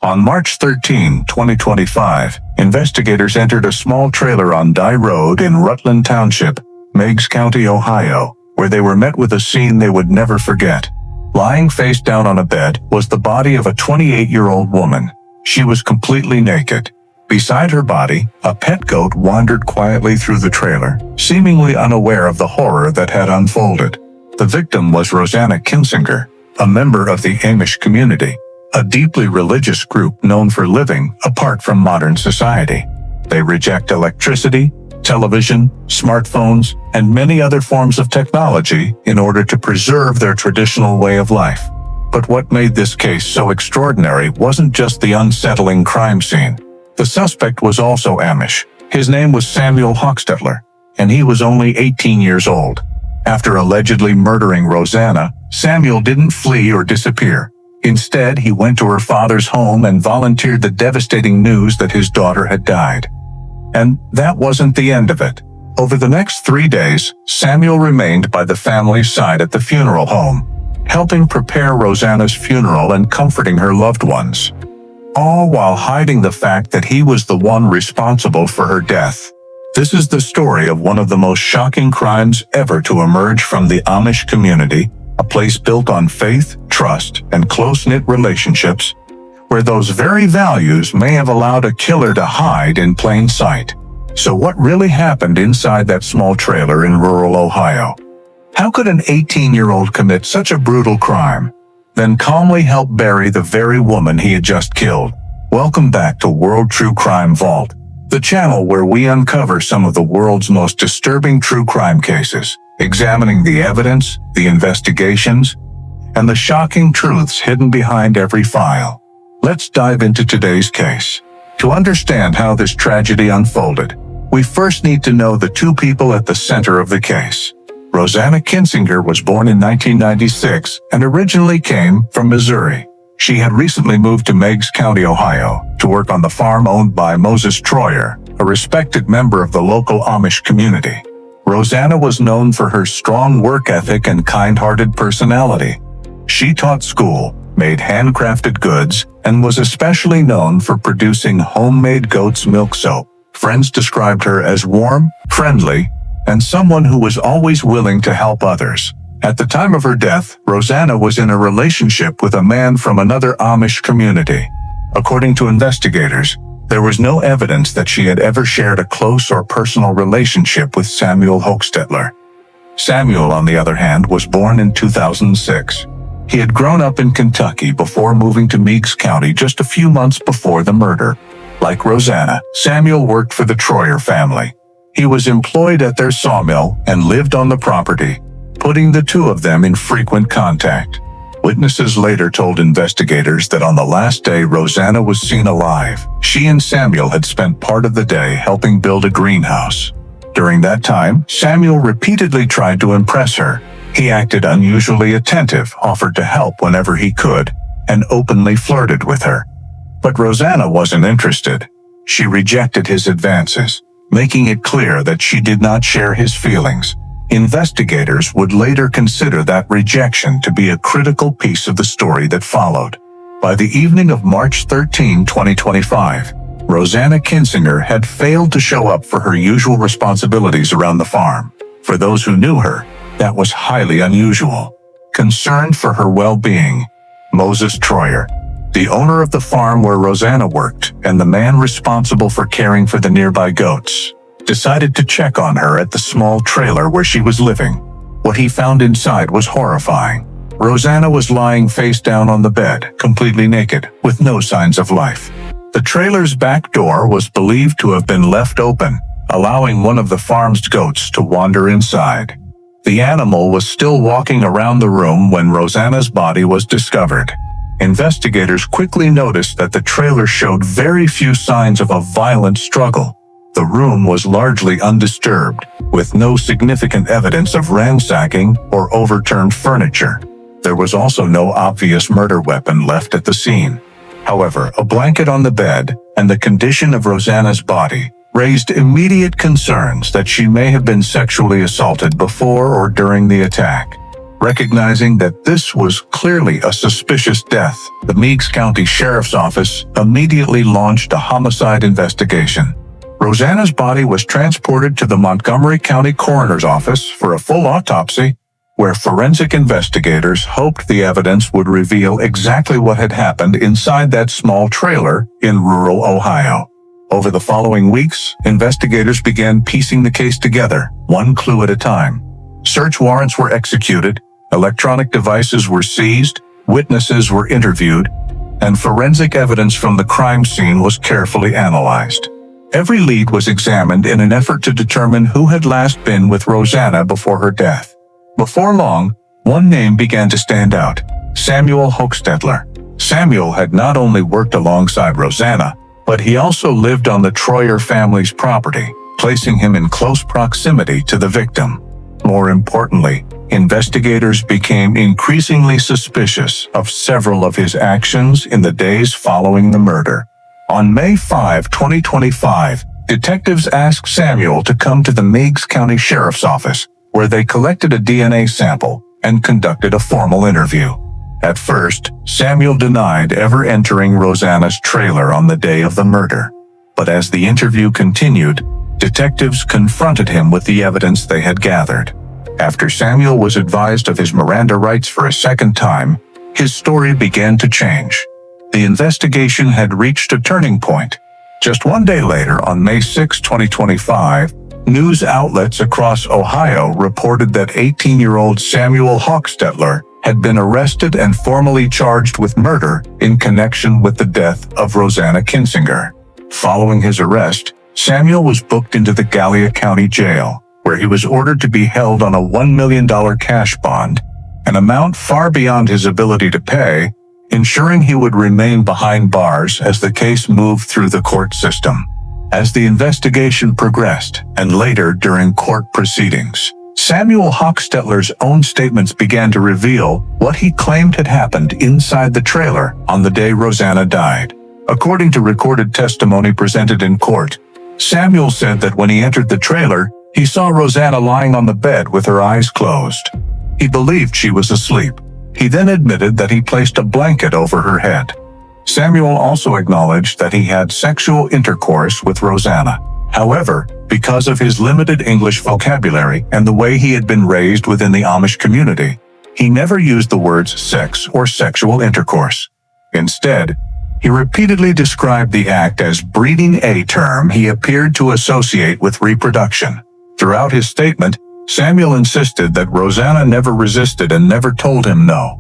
On March 13, 2025, investigators entered a small trailer on Dye Road in Rutland Township, Meigs County, Ohio, where they were met with a scene they would never forget. Lying face down on a bed was the body of a 28-year-old woman. She was completely naked. Beside her body, a pet goat wandered quietly through the trailer, seemingly unaware of the horror that had unfolded. The victim was Rosanna Kinsinger, a member of the Amish community, a deeply religious group known for living apart from modern society. They reject electricity, television, smartphones, and many other forms of technology in order to preserve their traditional way of life. But what made this case so extraordinary wasn't just the unsettling crime scene. The suspect was also Amish. His name was Samuel Hochstetler, and he was only 18 years old. After allegedly murdering Rosanna, Samuel didn't flee or disappear. Instead, he went to her father's home and volunteered the devastating news that his daughter had died. And that wasn't the end of it. Over the next 3 days, Samuel remained by the family's side at the funeral home, helping prepare Rosanna's funeral and comforting her loved ones, all while hiding the fact that he was the one responsible for her death. This is the story of one of the most shocking crimes ever to emerge from the Amish community, a place built on faith, trust, and close-knit relationships, where those very values may have allowed a killer to hide in plain sight. So what really happened inside that small trailer in rural Ohio? How could an 18-year-old commit such a brutal crime, then calmly help bury the very woman he had just killed? Welcome back to World True Crime Vault, the channel where we uncover some of the world's most disturbing true crime cases, examining the evidence, the investigations, and the shocking truths hidden behind every file. Let's dive into today's case. To understand how this tragedy unfolded, we first need to know the two people at the center of the case. Rosanna Kinsinger was born in 1996 and originally came from Missouri. She had recently moved to Meigs County, Ohio, to work on the farm owned by Moses Troyer, a respected member of the local Amish community. Rosanna was known for her strong work ethic and kind-hearted personality. She taught school, made handcrafted goods, and was especially known for producing homemade goat's milk soap. Friends described her as warm, friendly, and someone who was always willing to help others. At the time of her death, Rosanna was in a relationship with a man from another Amish community. According to investigators, there was no evidence that she had ever shared a close or personal relationship with Samuel Hochstetler. Samuel, on the other hand, was born in 2006. He had grown up in Kentucky before moving to Meigs County just a few months before the murder. Like Rosanna, Samuel worked for the Troyer family. He was employed at their sawmill and lived on the property, putting the two of them in frequent contact. Witnesses later told investigators that on the last day Rosanna was seen alive, she and Samuel had spent part of the day helping build a greenhouse. During that time, Samuel repeatedly tried to impress her. He acted unusually attentive, offered to help whenever he could, and openly flirted with her. But Rosanna wasn't interested. She rejected his advances, making it clear that she did not share his feelings. Investigators would later consider that rejection to be a critical piece of the story that followed. By the evening of March 13, 2025, Rosanna Kinsinger had failed to show up for her usual responsibilities around the farm. For those who knew her, that was highly unusual. Concerned for her well-being, Moses Troyer, the owner of the farm where Rosanna worked and the man responsible for caring for the nearby goats, decided to check on her at the small trailer where she was living. What he found inside was horrifying. Rosanna was lying face down on the bed, completely naked, with no signs of life. The trailer's back door was believed to have been left open, allowing one of the farm's goats to wander inside. The animal was still walking around the room when Rosanna's body was discovered. Investigators quickly noticed that the trailer showed very few signs of a violent struggle. The room was largely undisturbed, with no significant evidence of ransacking or overturned furniture. There was also no obvious murder weapon left at the scene. However, a blanket on the bed and the condition of Rosanna's body raised immediate concerns that she may have been sexually assaulted before or during the attack. Recognizing that this was clearly a suspicious death, the Meigs County Sheriff's Office immediately launched a homicide investigation. Rosanna's body was transported to the Montgomery County Coroner's Office for a full autopsy, where forensic investigators hoped the evidence would reveal exactly what had happened inside that small trailer in rural Ohio. Over the following weeks, investigators began piecing the case together, one clue at a time. Search warrants were executed, electronic devices were seized, witnesses were interviewed, and forensic evidence from the crime scene was carefully analyzed. Every lead was examined in an effort to determine who had last been with Rosanna before her death. Before long, one name began to stand out: Samuel Hochstetler. Samuel had not only worked alongside Rosanna, but he also lived on the Troyer family's property, placing him in close proximity to the victim. More importantly, investigators became increasingly suspicious of several of his actions in the days following the murder. On May 5, 2025, detectives asked Samuel to come to the Meigs County Sheriff's Office, where they collected a DNA sample and conducted a formal interview. At first, Samuel denied ever entering Rosanna's trailer on the day of the murder. But as the interview continued, detectives confronted him with the evidence they had gathered. After Samuel was advised of his Miranda rights for a second time, his story began to change. The investigation had reached a turning point. Just one day later, on May 6, 2025, news outlets across Ohio reported that 18-year-old Samuel Hochstetler had been arrested and formally charged with murder in connection with the death of Rosanna Kinsinger. Following his arrest, Samuel was booked into the Gallia County Jail, where he was ordered to be held on a $1 million cash bond, an amount far beyond his ability to pay, ensuring he would remain behind bars as the case moved through the court system. As the investigation progressed, and later during court proceedings, Samuel Hochstetler's own statements began to reveal what he claimed had happened inside the trailer on the day Rosanna died. According to recorded testimony presented in court, Samuel said that when he entered the trailer, he saw Rosanna lying on the bed with her eyes closed. He believed she was asleep. He then admitted that he placed a blanket over her head. Samuel also acknowledged that he had sexual intercourse with Rosanna. However, because of his limited English vocabulary and the way he had been raised within the Amish community, he never used the words sex or sexual intercourse. Instead, he repeatedly described the act as breeding, a term he appeared to associate with reproduction. Throughout his statement, Samuel insisted that Rosanna never resisted and never told him no.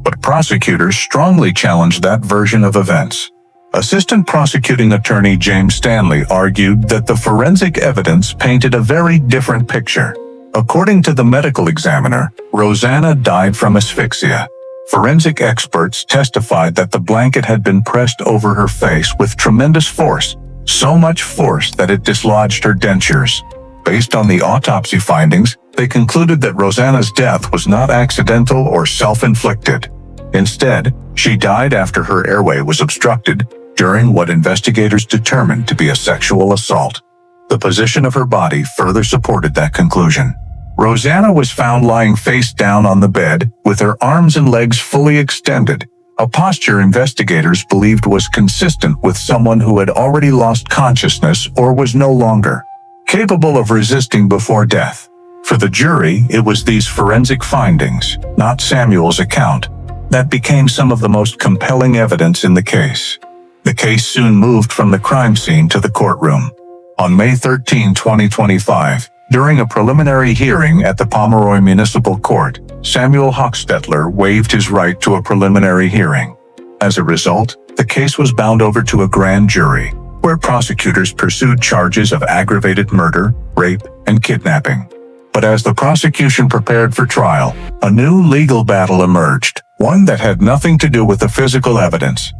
But prosecutors strongly challenged that version of events. Assistant prosecuting attorney James Stanley argued that the forensic evidence painted a very different picture. According to the medical examiner, Rosanna died from asphyxia. Forensic experts testified that the blanket had been pressed over her face with tremendous force, so much force that it dislodged her dentures. Based on the autopsy findings, they concluded that Rosanna's death was not accidental or self-inflicted. Instead, she died after her airway was obstructed during what investigators determined to be a sexual assault. The position of her body further supported that conclusion. Rosanna was found lying face down on the bed, with her arms and legs fully extended, a posture investigators believed was consistent with someone who had already lost consciousness or was no longer capable of resisting before death. For the jury, it was these forensic findings, not Samuel's account, that became some of the most compelling evidence in the case. The case soon moved from the crime scene to the courtroom. On May 13, 2025, during a preliminary hearing at the Pomeroy Municipal Court, Samuel Hochstetler waived his right to a preliminary hearing. As a result, the case was bound over to a grand jury, where prosecutors pursued charges of aggravated murder, rape, and kidnapping. But as the prosecution prepared for trial, a new legal battle emerged, one that had nothing to do with the physical evidence.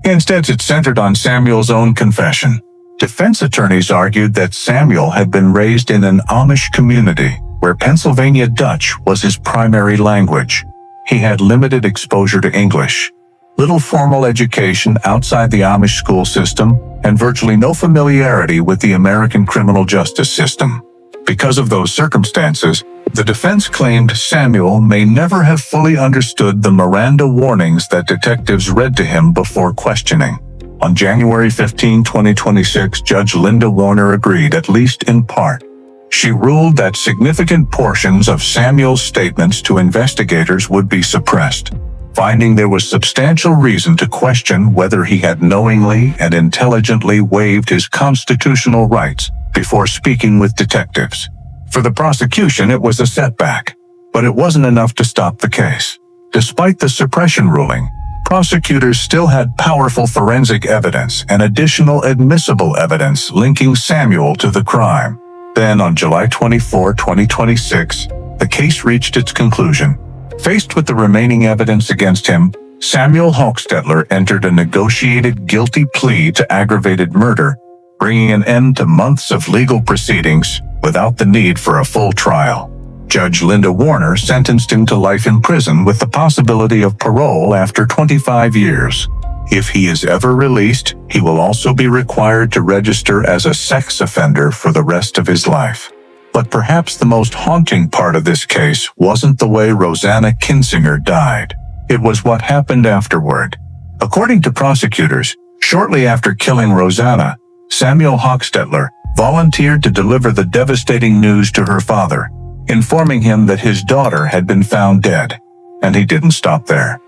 Instead, it centered on Samuel's own confession. Defense attorneys argued that Samuel had been raised in an Amish community, where Pennsylvania Dutch was his primary language. He had limited exposure to English, little formal education outside the Amish school system, and virtually no familiarity with the American criminal justice system. Because of those circumstances, The defense claimed Samuel may never have fully understood the Miranda warnings that detectives read to him before questioning. On January 15, 2026, Judge Linda Warner agreed, at least in part. She ruled that significant portions of Samuel's statements to investigators would be suppressed, finding there was substantial reason to question whether he had knowingly and intelligently waived his constitutional rights before speaking with detectives. For the prosecution, it was a setback, but it wasn't enough to stop the case. Despite the suppression ruling, prosecutors still had powerful forensic evidence and additional admissible evidence linking Samuel to the crime. Then, on July 24, 2026, the case reached its conclusion. Faced with the remaining evidence against him, Samuel Hochstetler entered a negotiated guilty plea to aggravated murder, bringing an end to months of legal proceedings without the need for a full trial. Judge Linda Warner sentenced him to life in prison with the possibility of parole after 25 years. If he is ever released, he will also be required to register as a sex offender for the rest of his life. But perhaps the most haunting part of this case wasn't the way Rosanna Kinsinger died. It was what happened afterward. According to prosecutors, shortly after killing Rosanna, Samuel Hochstetler volunteered to deliver the devastating news to her father, informing him that his daughter had been found dead. And he didn't stop there.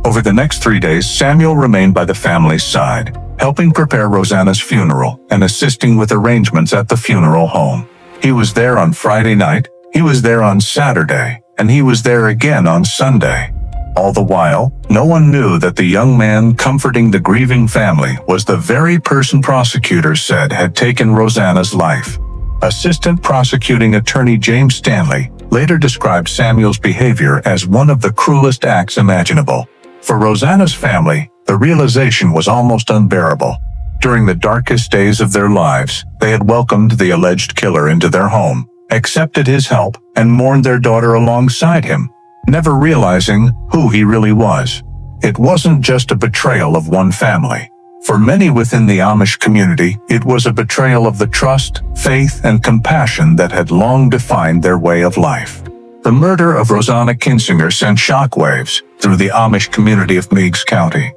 Over the next 3 days, Samuel remained by the family's side, helping prepare Rosanna's funeral and assisting with arrangements at the funeral home. He was there on Friday night, he was there on Saturday, and he was there again on Sunday. All the while, no one knew that the young man comforting the grieving family was the very person prosecutors said had taken Rosanna's life. Assistant Prosecuting Attorney James Stanley later described Samuel's behavior as one of the cruelest acts imaginable. For Rosanna's family, the realization was almost unbearable. During the darkest days of their lives, they had welcomed the alleged killer into their home, accepted his help, and mourned their daughter alongside him, never realizing who he really was. It wasn't just a betrayal of one family. For many within the Amish community, it was a betrayal of the trust, faith, and compassion that had long defined their way of life. The murder of Rosanna Kinsinger sent shockwaves through the Amish community of Meigs County.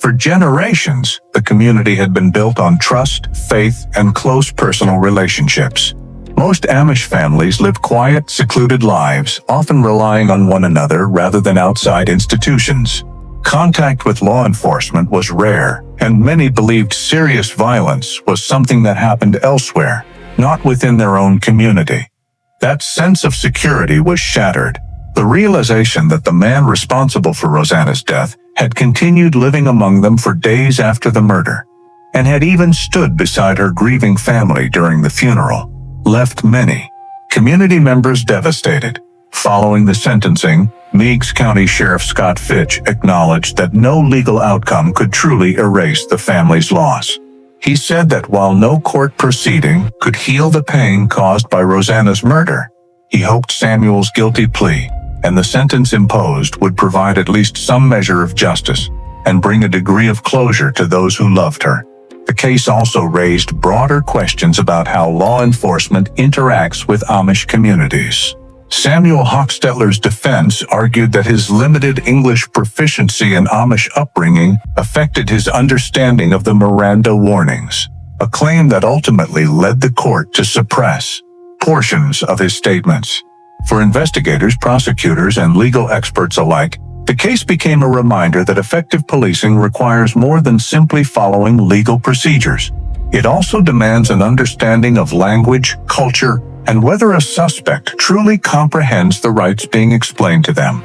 For generations, the community had been built on trust, faith, and close personal relationships. Most Amish families live quiet, secluded lives, often relying on one another rather than outside institutions. Contact with law enforcement was rare, and many believed serious violence was something that happened elsewhere, not within their own community. That sense of security was shattered. The realization that the man responsible for Rosanna's death had continued living among them for days after the murder, and had even stood beside her grieving family during the funeral, left many community members devastated. Following the sentencing, Meigs County Sheriff Scott Fitch acknowledged that no legal outcome could truly erase the family's loss. He said that while no court proceeding could heal the pain caused by Rosanna's murder, he hoped Samuel's guilty plea and the sentence imposed would provide at least some measure of justice and bring a degree of closure to those who loved her. The case also raised broader questions about how law enforcement interacts with Amish communities. Samuel Hochstetler's defense argued that his limited English proficiency and Amish upbringing affected his understanding of the Miranda warnings, a claim that ultimately led the court to suppress portions of his statements. For investigators, prosecutors, and legal experts alike, the case became a reminder that effective policing requires more than simply following legal procedures. It also demands an understanding of language, culture, and whether a suspect truly comprehends the rights being explained to them.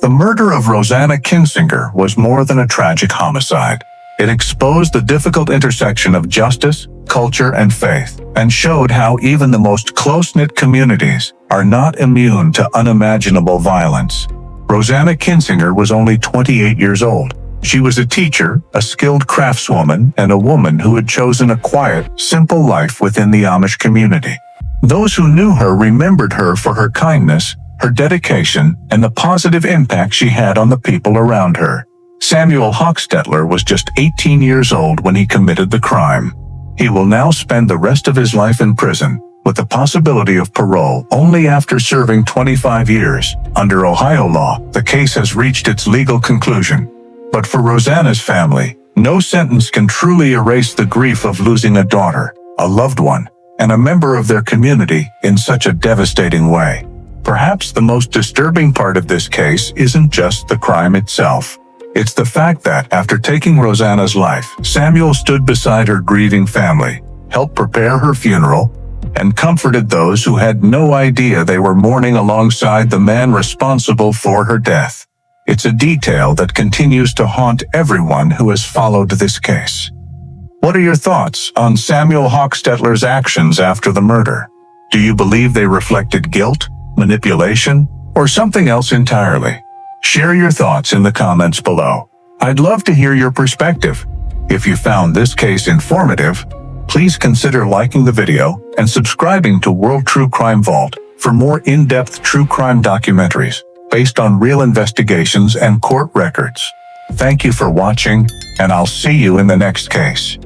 The murder of Rosanna Kinsinger was more than a tragic homicide. It exposed the difficult intersection of justice, culture, and faith, and showed how even the most close-knit communities are not immune to unimaginable violence. Rosanna Kinsinger was only 28 years old. She was a teacher, a skilled craftswoman, and a woman who had chosen a quiet, simple life within the Amish community. Those who knew her remembered her for her kindness, her dedication, and the positive impact she had on the people around her. Samuel Hochstetler was just 18 years old when he committed the crime. He will now spend the rest of his life in prison, with the possibility of parole only after serving 25 years. Under Ohio law, the case has reached its legal conclusion. But for Rosanna's family, no sentence can truly erase the grief of losing a daughter, a loved one, and a member of their community in such a devastating way. Perhaps the most disturbing part of this case isn't just the crime itself. It's the fact that, after taking Rosanna's life, Samuel stood beside her grieving family, helped prepare her funeral, and comforted those who had no idea they were mourning alongside the man responsible for her death. It's a detail that continues to haunt everyone who has followed this case. What are your thoughts on Samuel Hochstetler's actions after the murder? Do you believe they reflected guilt, manipulation, or something else entirely? Share your thoughts in the comments below. I'd love to hear your perspective. If you found this case informative, please consider liking the video and subscribing to World True Crime Vault for more in-depth true crime documentaries based on real investigations and court records. Thank you for watching, and I'll see you in the next case.